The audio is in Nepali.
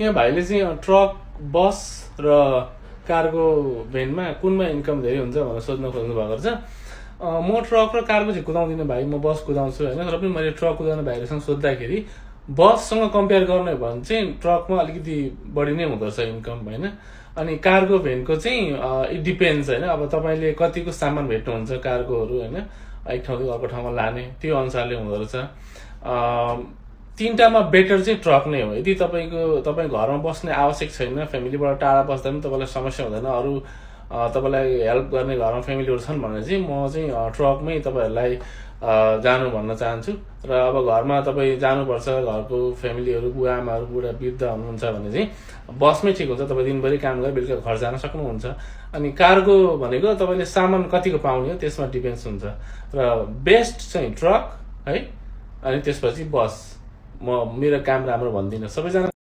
यहाँ भाइले चाहिँ ट्रक बस र कार्गो भेनमा कुनमा इन्कम धेरै हुन्छ भनेर सोध्न खोज्नु भएको रहेछ। म ट्रक र कार्गो चाहिँ कुदाउँदिनँ भाइ, म बस कुदाउँछु होइन। तर पनि मैले ट्रक कुदाउने भाइहरूसँग सोद्धाखेरि बससँग कम्पेयर गर्ने हो भने चाहिँ ट्रकमा अलिकति बढी नै हुँदो रहेछ इन्कम होइन। अनि कार्गो भेनको चाहिँ इट डिपेन्ड्स होइन। अब तपाईँले कतिको सामान भेट्नुहुन्छ कार्गोहरू होइन, एक ठाउँदेखि अर्को ठाउँमा लाने, त्यो अनुसारले हुँदो रहेछ। तिनवटामा बेटर चाहिँ ट्रक नै हो। यदि तपाईँ घरमा बस्ने आवश्यक छैन, फ्यामिलीबाट टाढा बस्दा पनि तपाईँलाई समस्या हुँदैन, अरू तपाईँलाई हेल्प गर्ने घरमा फ्यामिलीहरू छन् भने चाहिँ म चाहिँ ट्रकमै तपाईँहरूलाई जानु भन्न चाहन्छु। र अब घरमा तपाईँ जानुपर्छ, घरको फ्यामिलीहरू बुवाआमाहरू बुढा वृद्ध हुनुहुन्छ भने चाहिँ बसमै ठिक हुन्छ। तपाईँ दिनभरि काम गरेर बेलुका घर जान सक्नुहुन्छ। अनि कार्गो भनेको तपाईँले सामान कतिको पाउने हो त्यसमा डिपेन्ड्स हुन्छ। र बेस्ट चाहिँ ट्रक है, अनि त्यसपछि बस। म मेरो काम राम्रो भन्दिनँ, सबैजना